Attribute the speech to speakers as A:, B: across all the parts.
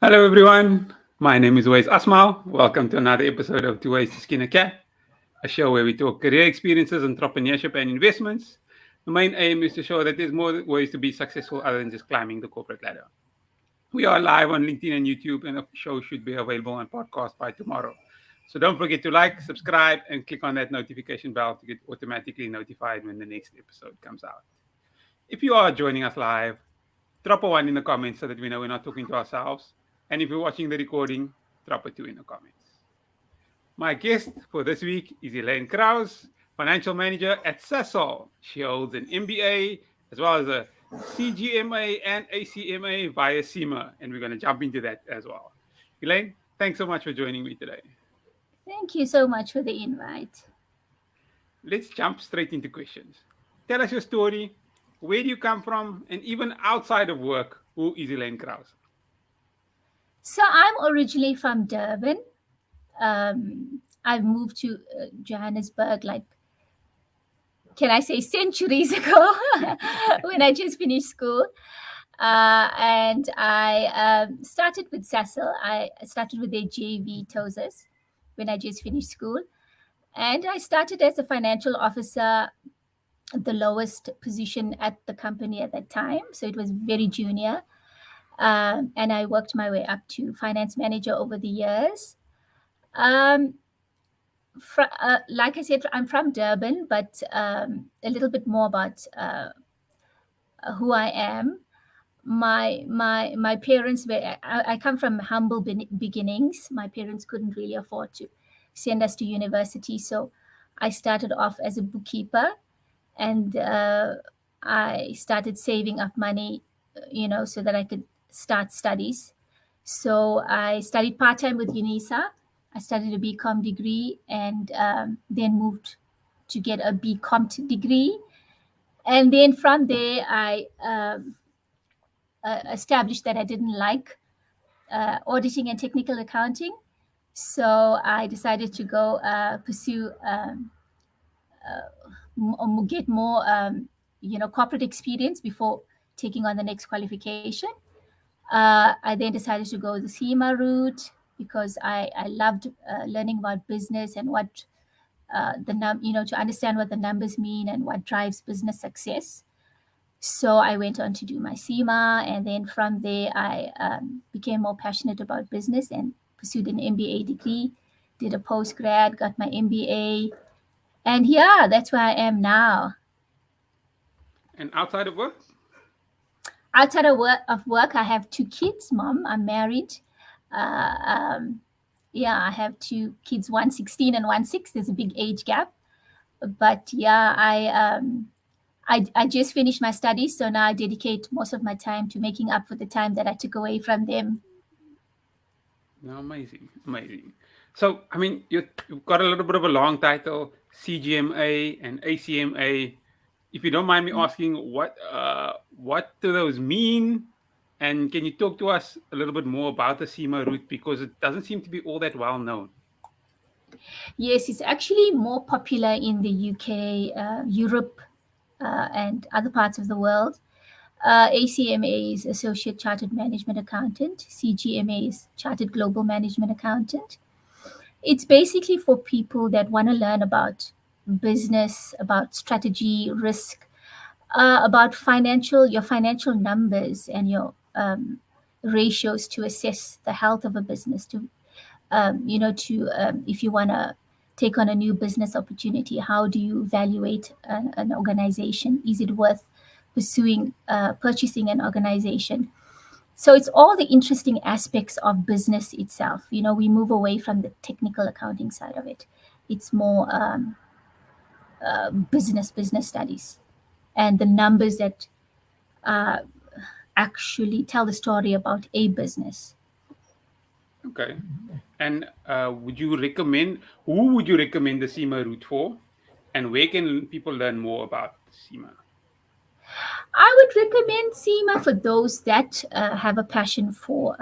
A: Hello, everyone. My name is Tooways Asmal. Welcome to another episode of Tooways to Skin a Cat, a show where we talk career experiences, entrepreneurship, and investments. The main aim is to show that there's more ways to be successful other than just climbing the corporate ladder. We are live on LinkedIn and YouTube, and the show should be available on podcast by tomorrow. So don't forget to like, subscribe, and click on that notification bell to get automatically notified when the next episode comes out. If you are joining us live, drop a one in the comments so that we know we're not talking to ourselves. And if you're watching the recording, drop a two in the comments. My guest for this week is Elaine Krause, financial manager at Sasol. She holds an MBA as well as a CGMA and ACMA via CIMA, and we're going to jump into that as well. Elaine, thanks so much for joining me today.
B: Thank you so much for the invite.
A: Let's jump straight into questions. Tell us your story. Where do you come from? And even outside of work, who is Elaine Krause?
B: So I'm originally from Durban. I've moved to Johannesburg, like, can I say centuries ago when I just finished school. And I started with Sasol. I started with their JV Tooways when I just finished school. And I started as a financial officer, the lowest position at the company at that time. So it was very junior. And I worked my way up to finance manager over the years. Um, like I said, I'm from Durban, but a little bit more about who I am. My parents were. I come from humble beginnings. My parents couldn't really afford to send us to university, so I started off as a bookkeeper, and I started saving up money, so that I could start studies. So I studied part time with UNISA. I studied a BCom degree and then moved to get a BCom degree. And then from there, I established that I didn't like auditing and technical accounting. So I decided to go pursue, get more, corporate experience before taking on the next qualification. I then decided to go the SEMA route because I loved learning about business and what to understand what the numbers mean and what drives business success. So I went on to do my SEMA, and then from there I became more passionate about business and pursued an MBA degree, did a postgrad, got my MBA, and yeah, that's where I am now.
A: And outside of work?
B: Outside of work, I have two kids. Mom, I'm married. Uh, um, yeah, I have two kids, one 16 and one 6. There's a big age gap. But yeah, I just finished my studies, so now I dedicate most of my time to making up for the time that I took away from them.
A: No, amazing, amazing. So, I mean, you've got a little bit of a long title, CGMA and ACMA. If you don't mind me asking, what do those mean? And can you talk to us a little bit more about the SEMA route because it doesn't seem to be all that well known.
B: Yes, it's actually more popular in the UK, Europe, and other parts of the world. ACMA is Associate Chartered Management Accountant. CGMA is Chartered Global Management Accountant. It's basically for people that want to learn about business, about strategy, risk, about your financial numbers and your ratios to assess the health of a business. If you want to take on a new business opportunity, how do you evaluate an organization? Is it worth purchasing an organization? So it's all the interesting aspects of business itself. We move away from the technical accounting side of it. It's more business studies and the numbers that uh, actually tell the story about a business.
A: Okay. And who would you recommend the SEMA route for? And where can people learn more about SEMA?
B: I would recommend SEMA for those that have a passion for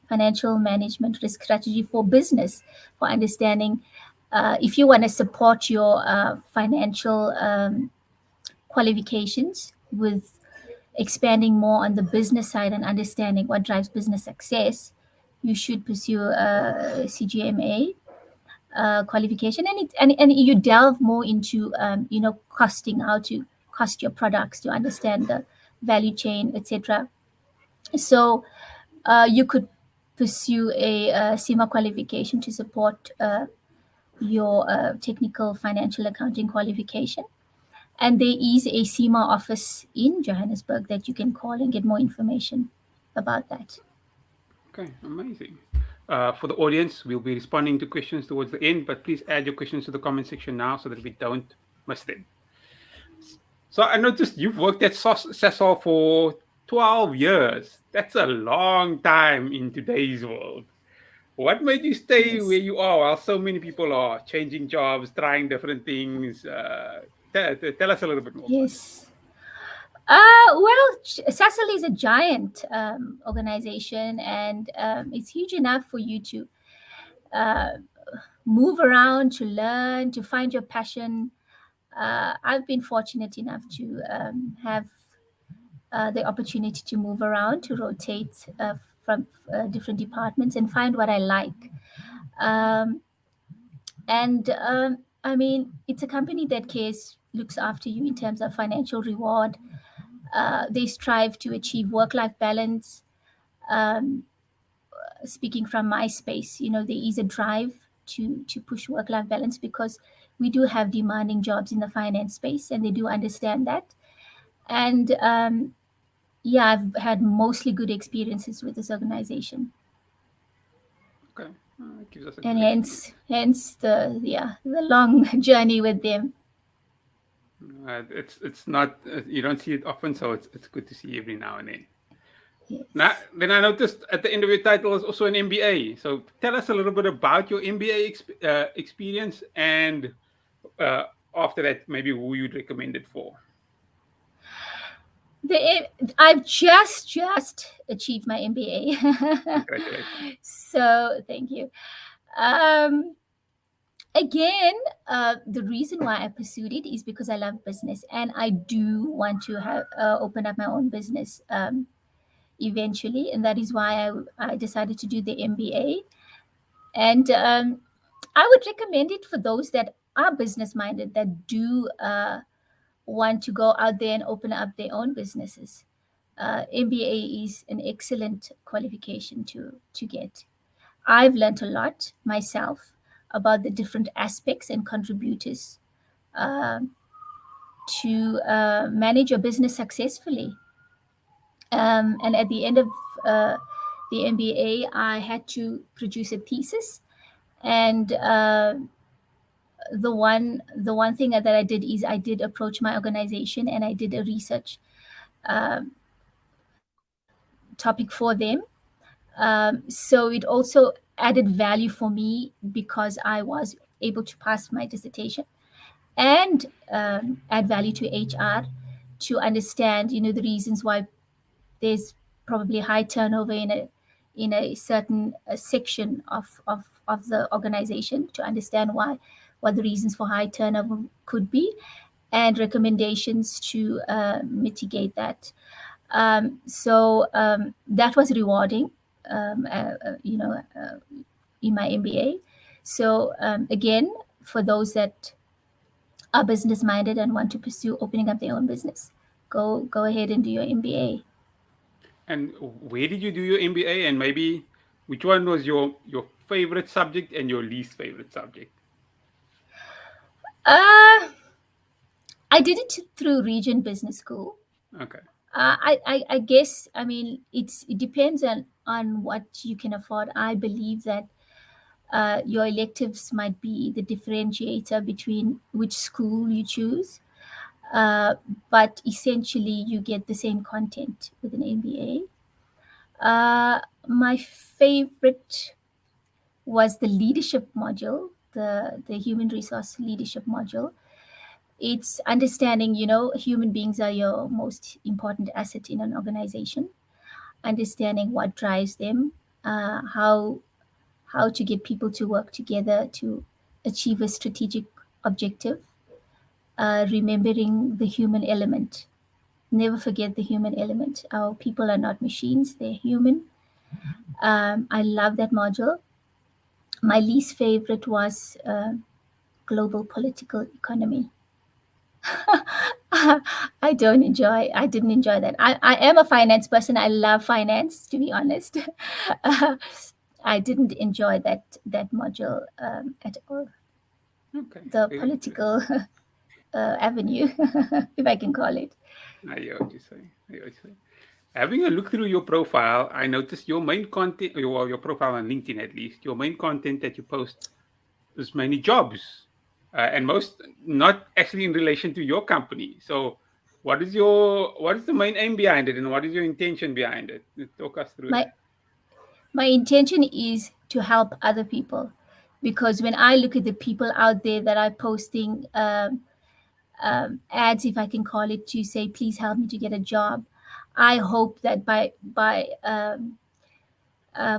B: financial management, risk strategy for business, for understanding if you want to support your financial qualifications with expanding more on the business side and understanding what drives business success. you should pursue a CGMA qualification, and you delve more into costing, how to cost your products, to understand the value chain, etc. So you could pursue a SEMA qualification to support your technical financial accounting qualification. And there is a SEMA office in Johannesburg that you can call and get more information about that.
A: Okay, amazing. For the audience, we'll be responding to questions towards the end, but please add your questions to the comment section now so that we don't miss them. So I noticed you've worked at Sasol for 12 years. That's a long time in today's world. What made you stay where
B: Yes.
A: you are while so many people are changing jobs, trying different things? Tell us a little bit more about it.
B: Yes. Well, Sasol is a giant organization, and it's huge enough for you to uh, move around, to learn, to find your passion. I've been fortunate enough to have the opportunity to move around, to rotate from different departments and find what I like. Um, and I mean, it's a company that cares, looks after you in terms of financial reward. They strive to achieve work-life balance. Um, Speaking from my space, there is a drive to push work-life balance, because we do have demanding jobs in the finance space, and they do understand that. And yeah, I've had mostly good experiences with this organization,
A: Okay, it gives us a
B: and
A: good experience.
B: hence the long journey with them.
A: It's not you don't see it often, so it's good to see every now and then. Now,
B: Yes.
A: then I noticed at the end of your title is also an MBA. So tell us a little bit about your MBA experience, and uh, after that, maybe who you'd recommend it for.
B: I've just achieved my MBA.
A: Congratulations.
B: So thank you. Um, Again, the reason why I pursued it is because I love business, and I do want to have open up my own business eventually, and that is why I decided to do the MBA. And I would recommend it for those that are business minded, that do want to go out there and open up their own businesses. MBA is an excellent qualification to get. I've learned a lot myself about the different aspects and contributors um, to manage your business successfully. And at the end of uh, the MBA, I had to produce a thesis. And the one thing that I did is I did approach my organization, and I did a research um, topic for them. So it also added value for me, because I was able to pass my dissertation, and add value to HR, to understand, the reasons why there's probably high turnover in a certain section of the organization, to understand what the reasons for high turnover could be, and recommendations to mitigate that. So that was rewarding, um, uh, uh, you know, uh, in my MBA. So again, for those that are business minded and want to pursue opening up their own business, go ahead and do your MBA.
A: And where did you do your MBA? And maybe which one was your favorite subject and your least favorite subject?
B: Uh, I did it through Region Business School.
A: Okay.
B: I guess, I mean, it depends on what you can afford. I believe that your electives might be the differentiator between which school you choose. But essentially, you get the same content with an MBA. My favorite was the leadership module, the human resource leadership module. It's understanding, human beings are your most important asset in an organization. Understanding what drives them, how to get people to work together to achieve a strategic objective. Remembering the human element. Never forget the human element. Our people are not machines; they're human. I love that module. My least favorite was global political economy. I didn't enjoy that. I am a finance person. I love finance, to be honest. I didn't enjoy that module at all.
A: Okay.
B: The political avenue, if I can call it.
A: I hear what you say. I hear what you say. Having a look through your profile, I noticed your main content, your profile on LinkedIn at least, your main content that you post is mainly jobs, and most not actually in relation to your company. So, what is the main aim behind it, and what is your intention behind it? Talk us through
B: My
A: that.
B: my intention is to help other people, because when I look at the people out there that are posting ads, if I can call it, to say please help me to get a job, I hope that by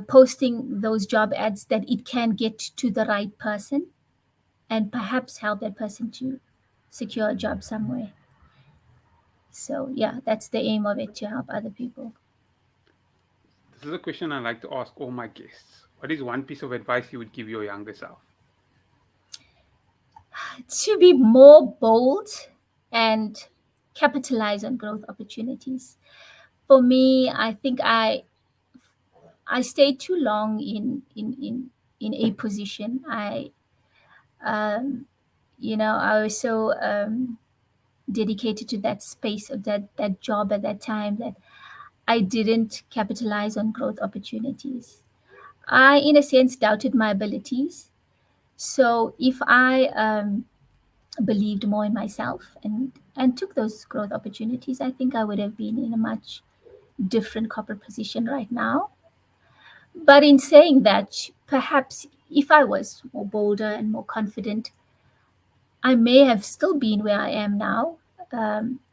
B: posting those job ads that it can get to the right person and perhaps help that person to secure a job somewhere. So yeah, that's the aim of it, to help other people.
A: This is a question I like to ask all my guests. What is one piece of advice you would give your younger self?
B: To be more bold and capitalize on growth opportunities. For me, I think I stayed too long in a position. Um, I was so dedicated to that space of that job at that time that I didn't capitalize on growth opportunities. I, in a sense, doubted my abilities. So if I believed more in myself and took those growth opportunities, I think I would have been in a much different corporate position right now. But in saying that, perhaps if I was more bolder and more confident, I may have still been where I am now,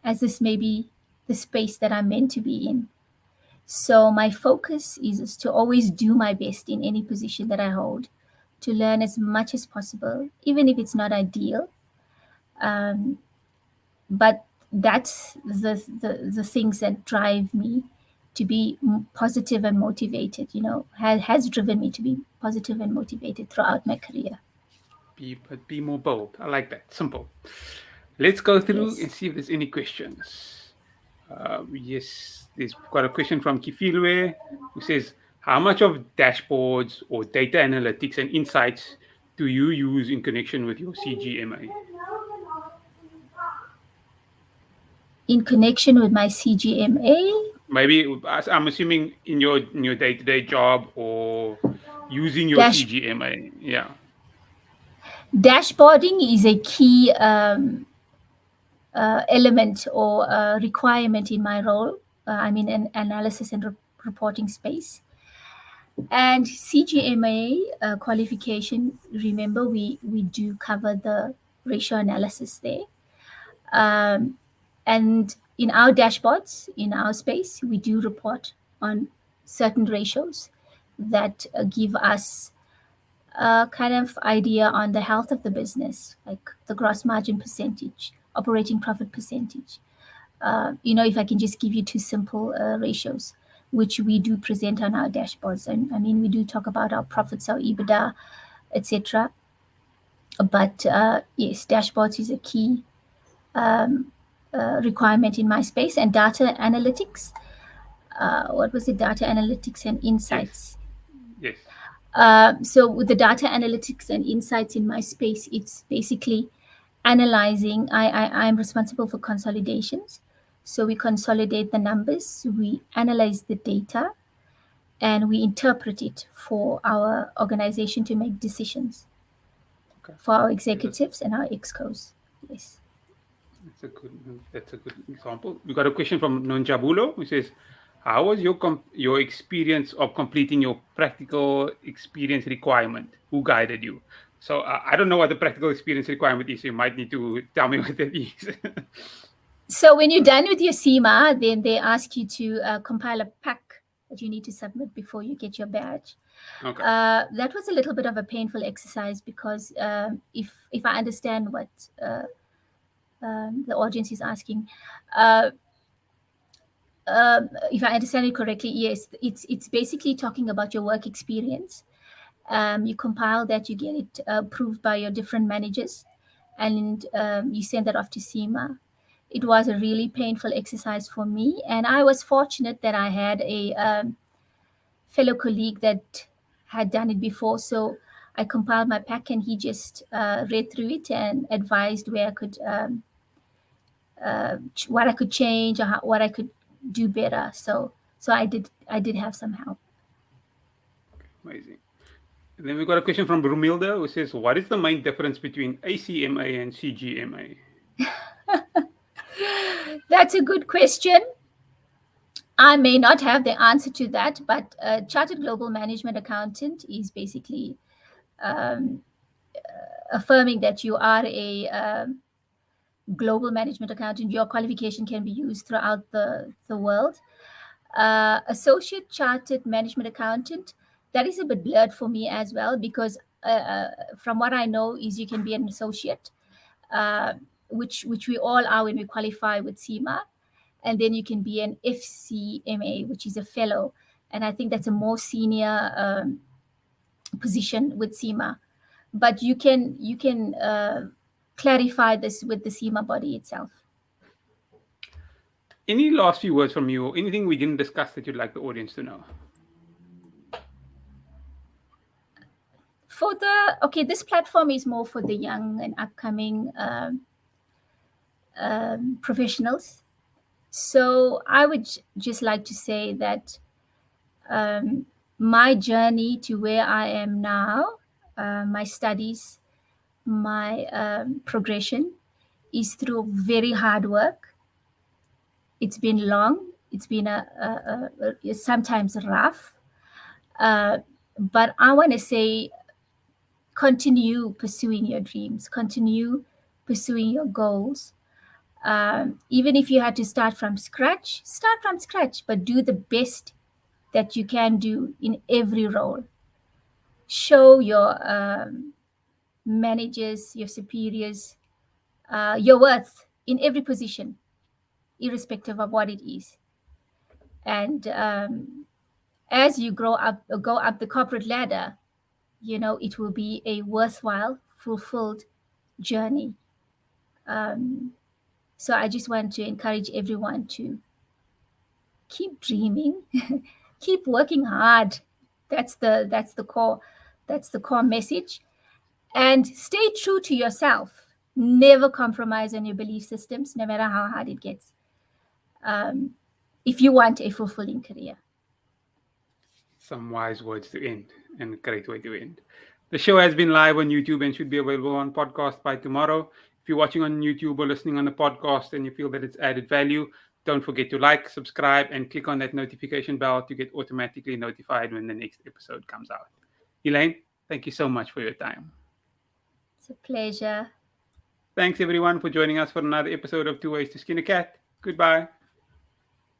B: as this may be the space that I'm meant to be in. So my focus is to always do my best in any position that I hold, to learn as much as possible, even if it's not ideal. Um, but that's the things that drive me to be positive and motivated. Has driven me to be positive and motivated throughout my career.
A: Be more bold. I like that. Simple. Let's go through
B: Yes.
A: and see if there's any questions. Yes, there's got a question from Kifilwe who says, how much of dashboards or data analytics and insights do you use in connection with your CGMA?
B: In connection with my CGMA,
A: Maybe I'm assuming in your day-to-day job or using your
B: dash
A: CGMA. Yeah.
B: dashboarding is a key element or requirement in my role. I'm in an analysis and reporting space. And CGMA qualification, remember, we do cover the ratio analysis there. Um, and in our dashboards, in our space, we do report on certain ratios that give us a kind of idea on the health of the business, like the gross margin percentage, operating profit percentage. If I can just give you two simple ratios, which we do present on our dashboards. And I mean, we do talk about our profits, our EBITDA, etc. But yes, dashboards is a key requirement in my space. And data analytics, what was it? Data analytics and
A: Yes.
B: insights.
A: Yes.
B: So with the data analytics and insights in my space, it's basically analyzing. I'm responsible for consolidations. So we consolidate the numbers, we analyze the data, and we interpret it for our organization to make decisions
A: Okay.
B: for our
A: Okay.
B: executives and our excos. Yes.
A: That's a good example. We got a question from Nonjabulo who says, how was your experience of completing your practical experience requirement? Who guided you? So I don't know what the practical experience requirement is. You might need to tell me what that is.
B: So when you're done with your CIMA, then they ask you to compile a pack that you need to submit before you get your badge.
A: Okay.
B: That was a little bit of a painful exercise because if I understand what the audience is asking, uh, if I understand it correctly, yes, it's basically talking about your work experience. You compile that, you get it approved by your different managers, and you send that off to CIMA. It was a really painful exercise for me, and I was fortunate that I had a fellow colleague that had done it before. So I compiled my pack, and he just read through it and advised where I could, what I could change, or what I could do better. So I did have some help.
A: Amazing. And then we've got a question from Brumilda who says, what is the main difference between ACMA and CGMA?
B: That's a good question. I may not have the answer to that, but a Chartered Global Management Accountant is basically um, affirming that you are a global management accountant. Your qualification can be used throughout the world. Associate Chartered Management Accountant, that is a bit blurred for me as well, because from what I know is you can be an associate, which we all are when we qualify with CIMA, and then you can be an FCMA, which is a fellow, and I think that's a more senior position with CIMA. But you can clarify this with the CIMA body itself.
A: Any last few words from you, or anything we didn't discuss that you'd like the audience to know?
B: This platform is more for the young and upcoming professionals. So I would just like to say that my journey to where I am now, my studies, my progression, is through very hard work. It's been long. It's been sometimes rough. But I want to say, continue pursuing your dreams, continue pursuing your goals. Even if you had to start from scratch, but do the best that you can do in every role. Show your managers, your superiors, your worth in every position, irrespective of what it is. And as you go up the corporate ladder, it will be a worthwhile, fulfilled journey. So I just want to encourage everyone to keep dreaming, keep working hard. That's the core message, and stay true to yourself. Never compromise on your belief systems, no matter how hard it gets. If you want a fulfilling career.
A: Some wise words to end, and a great way to end. The show has been live on YouTube and should be available on podcast by tomorrow. If you're watching on YouTube or listening on the podcast and you feel that it's added value, don't forget to like, subscribe, and click on that notification bell to get automatically notified when the next episode comes out. Elaine, thank you so much for your time.
B: It's a pleasure.
A: Thanks everyone for joining us for another episode of Tooways to Skin a Cat. Goodbye.